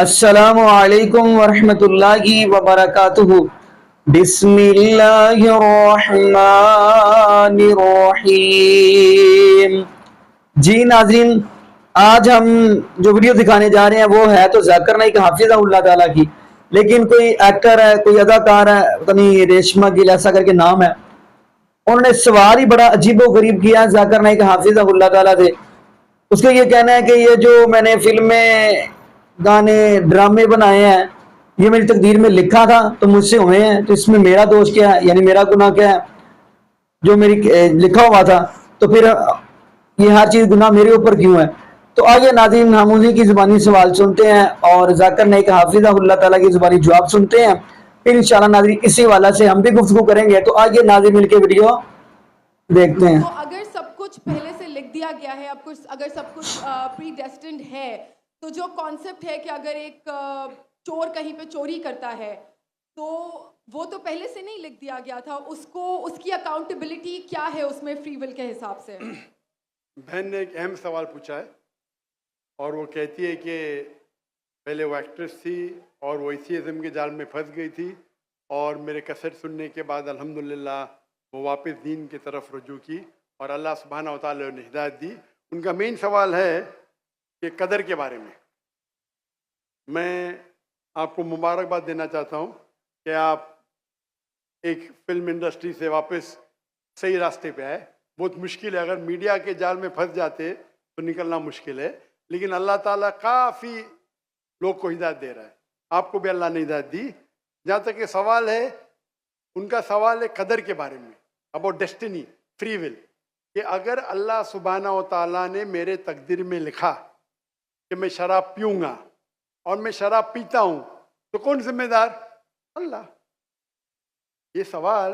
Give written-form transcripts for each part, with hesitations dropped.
السلام علیکم ورحمۃ اللہ وبرکاتہ۔ بسم اللہ الرحمن الرحیم۔ جی ناظرین، آج ہم جو ویڈیو دکھانے جا رہے ہیں وہ ہے تو ذاکر نائک حافظہ اللہ تعالیٰ کی، لیکن کوئی ایکٹر ہے، کوئی اداکار ہے، پتہ نہیں ریشمہ گل ایسا کر کے نام ہے، انہوں نے سوال ہی بڑا عجیب و غریب کیا ذاکر نائک حافظہ اللہ تعالیٰ سے۔ اس کا یہ کہنا ہے کہ یہ جو میں نے فلمیں، گانے، ڈرامے بنائے ہیں، یہ میری تقدیر میں لکھا تھا تو مجھ سے ہوئے ہیں، تو اس میں میرا دوش کیا ہے، یعنی میرا گناہ کیا ہے جو میری لکھا ہوا تھا، تو پھر یہ ہر چیز گناہ میرے اوپر کیوں ہے؟ تو آئیے ناظرین ہم انہی کی زبانی سوال سنتے ہیں اور ذاکر نائک حافظہ اللہ تعالیٰ کی زبانی جواب سنتے ہیں، پھر انشاءاللہ ناظرین اسی والا سے ہم بھی گفتگو کریں گے۔ تو آئیے ناظرین مل کے ویڈیو دیکھتے ہیں۔ تو اگر سب کچھ پہلے سے لکھ دیا گیا ہے، اگر سب کچھ پری ڈیسٹنڈ ہے، تو جو کانسیپٹ ہے کہ اگر ایک چور کہیں پہ چوری کرتا ہے تو وہ تو پہلے سے نہیں لکھ دیا گیا تھا، اس کی اکاؤنٹیبلٹی کیا ہے اس میں فری ول کے حساب سے؟ بہن نے ایک اہم سوال پوچھا ہے، اور وہ کہتی ہے کہ پہلے وہ ایکٹریس تھی اور وہ اسی ازم کے جال میں پھنس گئی تھی، اور میرے کیسٹ سننے کے بعد الحمدللہ وہ واپس دین کی طرف رجوع کی اور اللہ سبحانہ و تعالیٰ نے ہدایت دی۔ ان کا مین سوال ہے کہ قدر کے بارے میں آپ کو مبارکباد دینا چاہتا ہوں کہ آپ ایک فلم انڈسٹری سے واپس صحیح راستے پہ آئے۔ بہت مشکل ہے، اگر میڈیا کے جال میں پھنس جاتے تو نکلنا مشکل ہے، لیکن اللہ تعالیٰ کافی لوگ کو ہدایت دے رہا ہے، آپ کو بھی اللہ نے ہدایت دی۔ جہاں تک یہ سوال ہے، ان کا سوال ہے قدر کے بارے میں، اباؤٹ ڈیسٹنی، فری ول، کہ اگر اللہ سبحانہ و تعالیٰ نے میرے تقدیر میں لکھا کہ میں شراب پیوں گا اور میں شراب پیتا ہوں تو کون ذمہ دار؟ اللہ۔ یہ سوال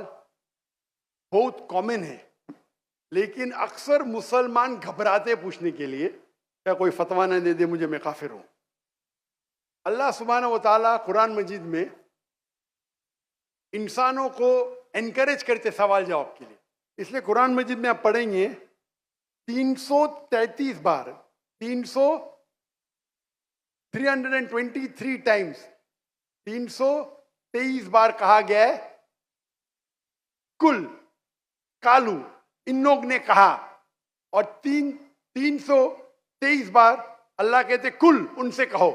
بہت کامن ہے، لیکن اکثر مسلمان گھبراتے پوچھنے کے لیے، کیا کوئی فتویٰ نہ دے دے مجھے، میں کافر ہوں۔ اللہ سبحانہ و تعالیٰ قرآن مجید میں انسانوں کو انکریج کرتے سوال جواب کے لیے، اس لیے قرآن مجید میں آپ پڑھیں گے 333 بار، 323 ٹائمز، 323 بار کہا گیا ہے کل، کالو، ان لوگ نے کہا، اور 323 بار اللہ کہتے کل، ان سے کہو۔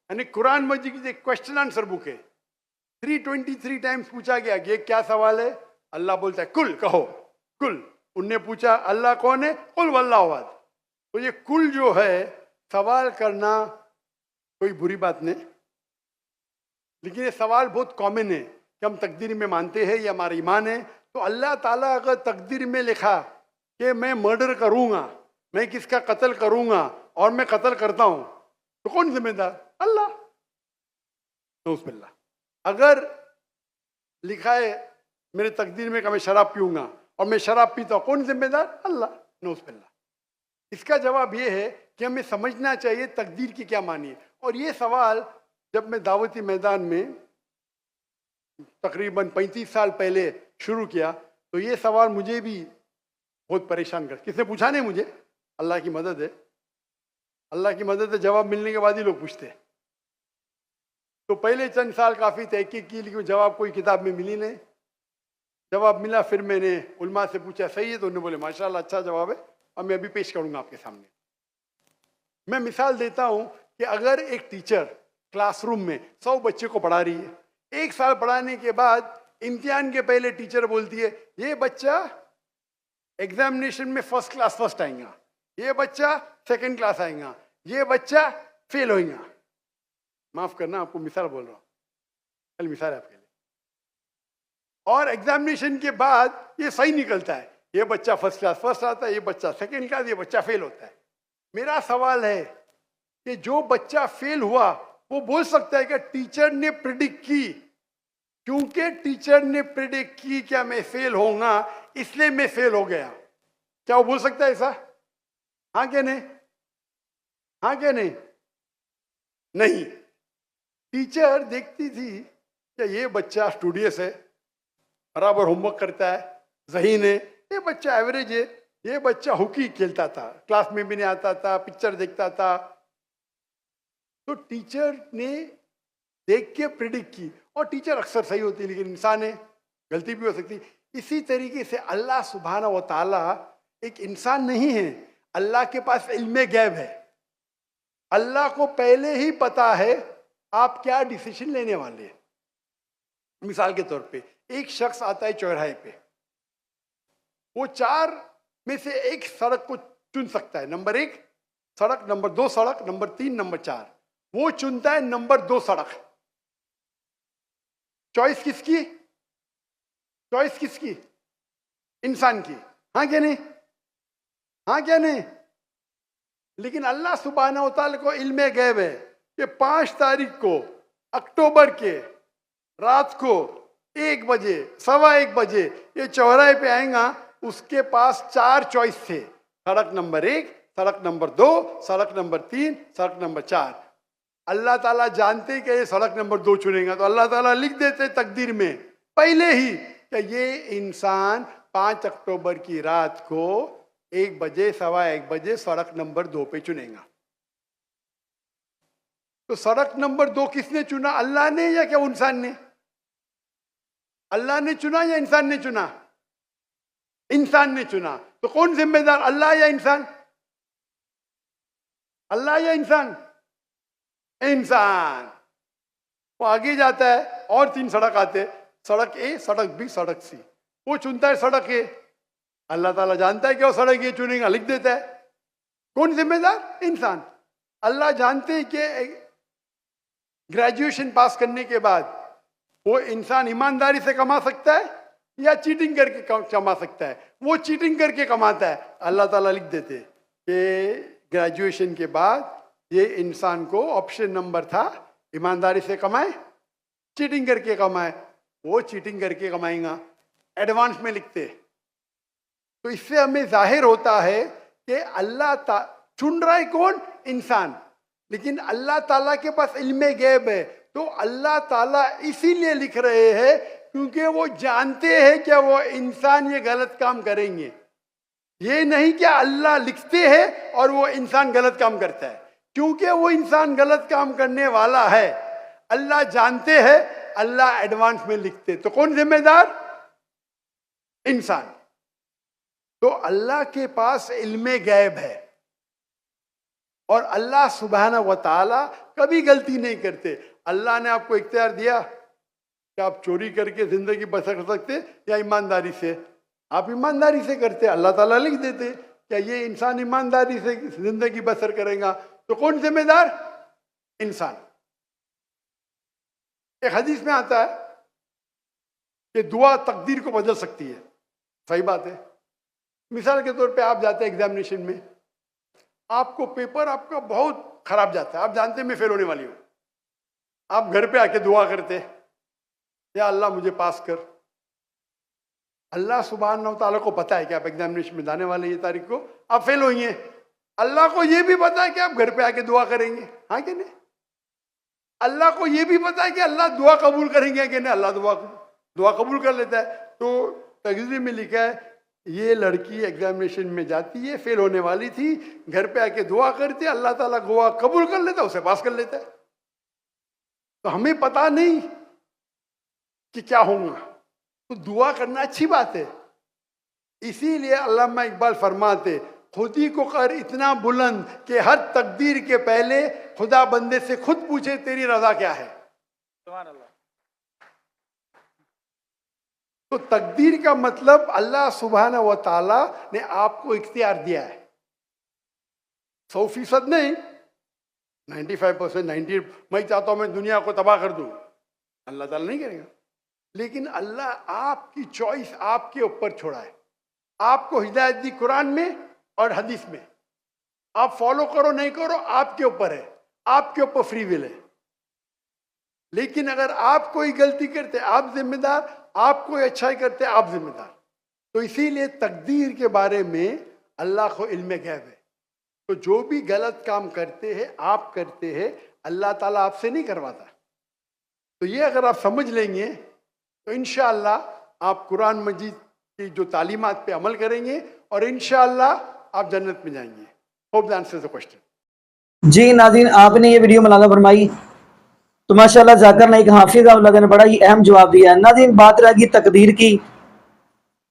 یعنی قرآن مجید کی ایک کوشچن آنسر بک ہے، 323 ٹائمز پوچھا گیا کہ یہ کیا سوال ہے، اللہ بولتا ہے کل، کہو کل۔ ان نے پوچھا اللہ کون ہے، قل واللہ احد۔ تو یہ کل جو ہے، سوال کرنا کوئی بری بات نہیں، لیکن یہ سوال بہت کامن ہے کہ ہم تقدیر میں مانتے ہیں، یہ ہمارا ایمان ہے۔ تو اللہ تعالیٰ اگر تقدیر میں لکھا کہ میں مرڈر کروں گا، میں کس کا قتل کروں گا اور میں قتل کرتا ہوں، تو کون ذمہ دار؟ اللہ۔ نعوذ باللہ۔ اگر لکھا ہے میرے تقدیر میں کہ میں شراب پیوں گا اور میں شراب پیتا ہوں، کون ذمہ دار؟ اللہ۔ نعوذ باللہ۔ اس کا جواب یہ ہے کہ ہمیں سمجھنا چاہیے تقدیر کی کیا معنی ہے۔ اور یہ سوال جب میں دعوتی میدان میں تقریباً 35 سال پہلے شروع کیا تو یہ سوال مجھے بھی بہت پریشان کر، کس نے پوچھا نہیں مجھے، اللہ کی مدد ہے، اللہ کی مدد ہے، جواب ملنے کے بعد ہی لوگ پوچھتے ہیں۔ تو پہلے چند سال کافی تحقیق کی، لیکن جواب کوئی کتاب میں ملی نہیں۔ جواب ملا، پھر میں نے علماء سے پوچھا صحیح ہے، تو انہوں نے بولے ماشاءاللہ اچھا جواب ہے، اور میں ابھی پیش کروں گا آپ کے سامنے۔ میں مثال دیتا ہوں کہ اگر ایک ٹیچر کلاس روم میں 100 بچے کو پڑھا رہی ہے، 1 سال پڑھانے کے بعد امتحان کے پہلے ٹیچر بولتی ہے یہ بچہ ایگزامینیشن میں فرسٹ کلاس فرسٹ آئیں گا، یہ بچہ سیکنڈ کلاس آئیں گا، یہ بچہ فیل ہوئیں گا۔ معاف کرنا، آپ کو مثال بول رہا ہوں، کل مثال ہے آپ کے لیے۔ اور ایگزامینیشن کے بعد یہ صحیح نکلتا ہے، یہ بچہ فرسٹ کلاس فرسٹ آتا ہے، یہ بچہ سیکنڈ کلاس، یہ بچہ فیل ہوتا ہے۔ میرا سوال ہے کہ جو بچہ فیل ہوا وہ بول سکتا ہے کہ ٹیچر نے پریڈکٹ کی، کیونکہ ٹیچر نے پریڈکٹ کی کیا میں فیل ہوں گا، اس لیے میں فیل ہو گیا؟ کیا وہ بول سکتا ہے ایسا؟ ہاں کہ نہیں؟ ہاں کہ نہیں؟ نہیں۔ ٹیچر دیکھتی تھی کہ یہ بچہ اسٹوڈیس ہے، برابر ہوم ورک کرتا ہے، ذہین ہے، یہ بچہ ایوریج ہے، یہ بچہ ہاکی کھیلتا تھا، کلاس میں بھی نہیں آتا تھا، پکچر دیکھتا تھا، تو ٹیچر نے دیکھ کے پریڈکٹ کی, اور ٹیچر اکثر صحیح ہوتی ہے لیکن انسان ہے, غلطی بھی ہو سکتی. اسی طریقے سے اللہ سبحانہ و تعالیٰ ایک انسان نہیں ہے, اللہ کے پاس علم غیب ہے. اللہ کو پہلے ہی پتا ہے آپ کیا ڈیسیشن لینے والے ہیں. مثال کے طور پہ ایک شخص آتا ہے چوراہے پہ, وہ 4 میں سے ایک سڑک کو چن سکتا ہے, نمبر 1 سڑک, نمبر 2 سڑک, نمبر 3, نمبر 4. وہ چنتا ہے نمبر 2 سڑک. چوائس کس کی؟ چوائس کس کی؟ انسان کی. ہاں کیا نہیں؟ ہاں کیا نہیں؟ لیکن اللہ سبحانہ و تعالیٰ کو علم غیب ہے کہ 5 تاریخ کو اکتوبر کے رات کو 1 بجے 1:15 بجے یہ چوراہے پہ آئیں گا. اس کے پاس 4 چوائس تھے, سڑک نمبر 1, سڑک نمبر 2, سڑک نمبر 3, سڑک نمبر 4. اللہ تعالیٰ جانتے کہ یہ سڑک نمبر 2 چنے گا, تو اللہ تعالیٰ لکھ دیتے تقدیر میں پہلے ہی کہ یہ انسان 5 اکتوبر کی رات کو 1 بجے 1:15 بجے سڑک نمبر 2 پہ چنے گا. تو سڑک نمبر 2 کس نے چنا, اللہ نے یا کیا انسان نے؟ اللہ نے چنا یا انسان نے چنا؟ انسان نے چنا. تو کون ذمہ دار, اللہ یا انسان؟ اللہ یا انسان؟ انسان. وہ آگے جاتا ہے اور 3 سڑک آتے, سڑک اے, سڑک بی, سڑک سی. وہ چنتا ہے سڑک اے, اللہ تعالیٰ جانتا ہے کہ وہ سڑک یہ چنے گا, لکھ دیتا ہے. کون ذمہ دار؟ انسان. اللہ جانتے ہیں کہ گریجویشن پاس کرنے کے بعد وہ انسان ایمانداری سے کما سکتا ہے یا چیٹنگ کر کے کما سکتا ہے. وہ چیٹنگ کر کے کماتا ہے, اللہ تعالیٰ لکھ دیتے کہ گریجویشن کے بعد یہ انسان کو آپشن نمبر تھا ایمانداری سے کمائے, چیٹنگ کر کے کمائے. وہ چیٹنگ کر کے کمائیں گا, ایڈوانس میں لکھتے. تو اس سے ہمیں ظاہر ہوتا ہے کہ اللہ چن رہا ہے کون؟ انسان. لیکن اللہ تعالیٰ کے پاس علم غیب ہے, تو اللہ تعالیٰ اسی لیے لکھ رہے ہیں کیونکہ وہ جانتے ہیں کہ وہ انسان یہ غلط کام کریں گے. یہ نہیں کہ اللہ لکھتے ہیں اور وہ انسان غلط کام کرتا ہے, کیونکہ وہ انسان غلط کام کرنے والا ہے. اللہ جانتے ہیں, اللہ ایڈوانس میں لکھتے. تو کون ذمہ دار؟ انسان. تو اللہ کے پاس علم غیب ہے, اور اللہ سبحانہ و تعالی کبھی غلطی نہیں کرتے. اللہ نے آپ کو اختیار دیا کہ آپ چوری کر کے زندگی بسر کر سکتے یا ایمانداری سے. آپ ایمانداری سے کرتے, اللہ تعالیٰ لکھ دیتے کہ یہ انسان ایمانداری سے زندگی بسر کرے گا. تو کون ذمہ دار؟ انسان. ایک حدیث میں آتا ہے کہ دعا تقدیر کو بدل سکتی ہے. صحیح بات ہے. مثال کے طور پہ آپ جاتے ہیں ایگزامینیشن میں, آپ کو پیپر آپ کا بہت خراب جاتا ہے, آپ جانتے ہیں میں فیل ہونے والی ہوں. آپ گھر پہ آ کے دعا کرتے, یا اللہ مجھے پاس کر. اللہ سبحانہ و تعالیٰ کو پتا ہے کہ آپ ایگزامینیشن میں جانے والے یہ تاریخ کو آپ فیل ہوئی ہیں. اللہ کو یہ بھی پتا ہے کہ آپ گھر پہ آ کے دعا کریں گے, ہاں کہ نہیں؟ اللہ کو یہ بھی پتا ہے کہ اللہ دعا قبول کریں گے کہ نہیں. اللہ دعا قبول کر لیتا ہے. تو تقریر میں لکھا ہے یہ لڑکی ایگزامینیشن میں جاتی ہے, فیل ہونے والی تھی, گھر پہ آ کے دعا کرتی, اللہ تعالیٰ دعا قبول کر لیتا, اسے پاس کر لیتا ہے. تو ہمیں پتا نہیں کہ کیا ہوگا, تو دعا کرنا اچھی بات ہے. اسی لیے علامہ اقبال فرماتے خودی کو کر اتنا بلند کہ ہر تقدیر کے پہلے خدا بندے سے خود پوچھے تیری رضا کیا ہے. سبحان اللہ. تو تقدیر کا مطلب اللہ سبحانہ و تعالیٰ نے آپ کو اختیار دیا ہے. 100% نہیں, 95%, 90. میں چاہتا ہوں میں دنیا کو تباہ کر دوں, اللہ تعالیٰ نہیں کرے گا. لیکن اللہ آپ کی چوائس آپ کے اوپر چھوڑا ہے. آپ کو ہدایت دی قرآن میں اور حدیث میں, آپ فالو کرو نہیں کرو آپ کے اوپر ہے, آپ کے اوپر فری ول ہے. لیکن اگر آپ کوئی غلطی کرتے آپ ذمہ دار, آپ کوئی اچھائی کرتے آپ ذمہ دار. تو اسی لیے تقدیر کے بارے میں اللہ کو علم غیب ہے. تو جو بھی غلط کام کرتے ہیں آپ کرتے ہیں, اللہ تعالیٰ آپ سے نہیں کرواتا. تو یہ اگر آپ سمجھ لیں گے تو انشاءاللہ آپ قرآن مجید کی جو تعلیمات پہ عمل کریں گے اور انشاءاللہ آپ جنت میں جائیں گے. Hope the answers the question. جی ناظرین، آپ نے یہ ویڈیو ملاحظہ فرمائی تو ماشاءاللہ ذاکر نائک حافظ اللہ نے بڑا ہی اہم جواب دیا ہے۔ ناظرین، بات رہے گی تقدیر کی،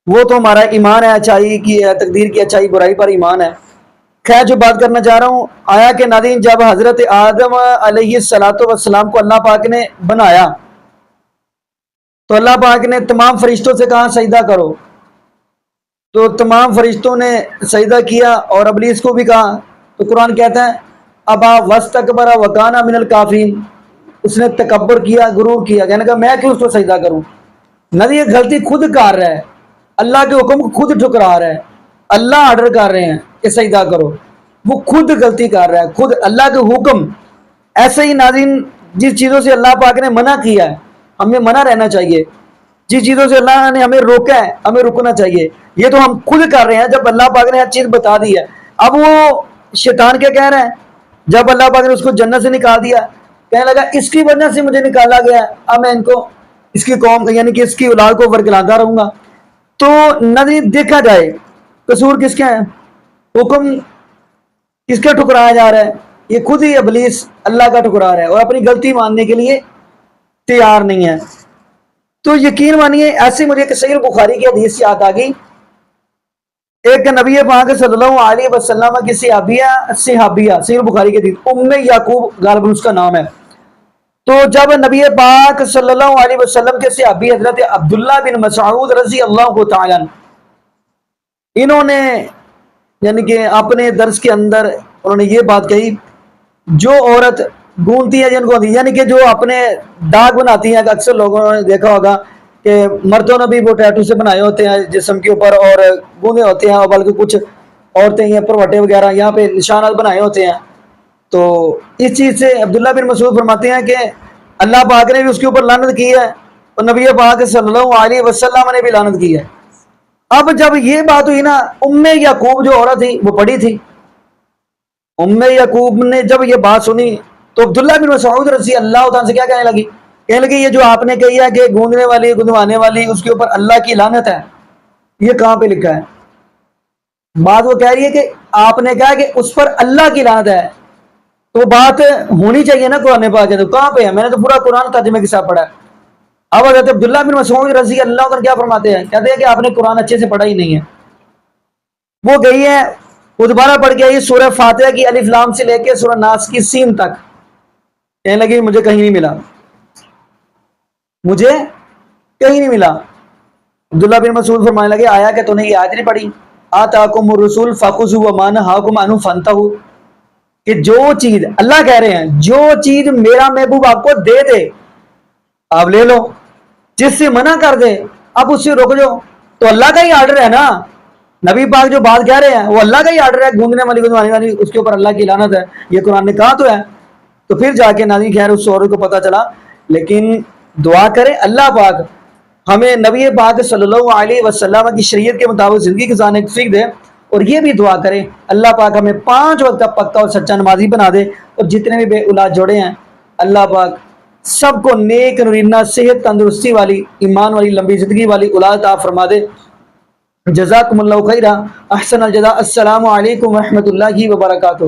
وہ تو ہمارا ایمان ہے، اچھائی کی تقدیر کی اچھائی برائی پر ایمان ہے۔ خیر جو بات کرنا چاہ رہا ہوں، آیا کہ ناظرین جب حضرت آدم علیہ السلام کو اللہ پاک نے بنایا تو اللہ پاک نے تمام فرشتوں سے کہا سجدہ کرو، تو تمام فرشتوں نے سجدہ کیا اور ابلیس کو بھی کہا، تو قرآن کہتا ہے ابا واستکبر وکان من الکافرین، اس نے تکبر کیا، غرور کیا، کہنے کا میں کیوں اس کو سجدہ کروں۔ نہ یہ غلطی خود کر رہا ہے، اللہ کے حکم کو خود ٹھکرا رہا ہے، اللہ آرڈر کر رہے ہیں کہ سجدہ کرو، وہ خود غلطی کر رہا ہے، خود اللہ کے حکم۔ ایسے ہی ناظرین جس چیزوں سے اللہ پاک نے منع کیا ہے ہمیں منع رہنا چاہیے، جس چیزوں سے اللہ نے ہمیں روکا ہے ہمیں رکنا چاہیے۔ یہ تو ہم خود کر رہے ہیں جب اللہ پاک نے ہر چیز بتا دی ہے۔ اب وہ شیطان کیا کہہ رہا ہے، جب اللہ پاک نے اس کو جنت سے نکال دیا، کہنے لگا اس کی وجہ سے مجھے نکالا گیا ہے، اب میں ان کو اس کی قوم یعنی کہ اس کی اولاد کو ورگلاتا رہوں گا۔ تو نظر دیکھا جائے قصور کس کا ہے، حکم کس کا ٹھکرایا جا رہا ہے، یہ خود ہی ابلیس اللہ کا ٹھکرا رہا ہے اور اپنی غلطی ماننے کے لیے تیار نہیں ہے۔ تو یقین مانیے ایسے مجھے ایک صحیح بخاری کی حدیث یاد آ گئی، ایک نبی پاک صلی اللہ علیہ وسلم کی صحابیہ صحیح بخاری کی حدیث ام یعقوب غالباً اس کا نام ہے۔ تو جب نبی پاک صلی اللہ علیہ وسلم کے صحابی حضرت عبداللہ بن مسعود رضی اللہ تعالی عنہ، انہوں نے یعنی کہ اپنے درس کے اندر انہوں نے یہ بات کہی، جو عورت گونتی ہے جن کو یعنی کہ جو اپنے داغ بناتی ہیں، اکثر لوگوں نے دیکھا ہوگا کہ مردوں نے بھی وہ ٹیٹو سے بنائے ہوتے ہیں جسم کے اوپر اور گوندے ہوتے ہیں، اور بلکہ کچھ عورتیں یا پروٹے وغیرہ یہاں پہ نشانات بنائے ہوتے ہیں۔ تو اس چیز سے عبداللہ بن مسعود فرماتے ہیں کہ اللہ پاک نے بھی اس کے اوپر لعنت کی ہے اور نبی پاک صلی اللہ علیہ وسلم نے بھی لعنت کی ہے۔ اب جب یہ بات ہوئی نا، ام یعقوب جو عورت تھی وہ پڑھی تھی، ام یعقوب نے جب یہ بات سنی تو عبداللہ بن مسعود رضی اللہ تعالیٰ سے کیا کہنے لگی، کہنے لگی یہ جو آپ نے کہی ہے کہ گوندنے والی گندوانے والی اس کے اوپر اللہ کی لعنت ہے، یہ کہاں پہ لکھا ہے؟ بات وہ کہہ رہی ہے کہ آپ نے کہا کہ اس پر اللہ کی لعنت ہے، تو بات ہونی چاہیے نا قرآن پاک ہے، تو کہاں پہ ہے؟ میں نے تو پورا قرآن ترجمے کے ساتھ پڑھا ہے۔ اب حضرت عبداللہ بن مسعود رضی اللہ عنہ کیا فرماتے ہیں، کہتے ہیں کہ آپ نے قرآن اچھے سے پڑھا ہی نہیں ہے۔ وہ گئی ہے، وہ دوبارہ پڑھ کے آئی سورہ فاتحہ کی الف لام سے لے کے سورہ ناس کی سین تک، کہنے لگی مجھے کہیں نہیں ملا، مجھے کہیں نہیں ملا۔ عبداللہ بن مسعود فرمانے لگے آیا کہ تو نے یہ آیت نہیں پڑھی، آتاکم الرسول فخذوا وما نہاکم عنہ فانتہوا، کہ جو چیز اللہ کہہ رہے ہیں جو چیز میرا محبوب آپ کو دے دے آپ لے لو، جس سے منع کر دے آپ اس سے رک جاؤ۔ تو اللہ کا ہی آرڈر ہے نا، نبی پاک جو بات کہہ رہے ہیں وہ اللہ کا ہی آرڈر ہے، گوندنے والی گندوانے والی اس کے اوپر اللہ کی لعنت ہے، یہ قرآن نے کہا تو ہے۔ تو پھر جا کے ناظرین خیر اس عورت کو پتہ چلا، لیکن دعا کرے اللہ پاک ہمیں نبی پاک صلی اللہ علیہ وسلم کی شریعت کے مطابق زندگی گزارنے کی توفیق دے، اور یہ بھی دعا کرے اللہ پاک ہمیں 5 وقت کا پکا اور سچا نمازی بنا دے، اور جتنے بھی بے اولاد جوڑے ہیں اللہ پاک سب کو نیک نرینہ صحت تندرستی والی ایمان والی لمبی زندگی والی اولاد عطا فرما دے۔ جزاکم اللہ خیرہ، احسن الجزاء، السلام علیکم ورحمۃ اللہ وبرکاتہ۔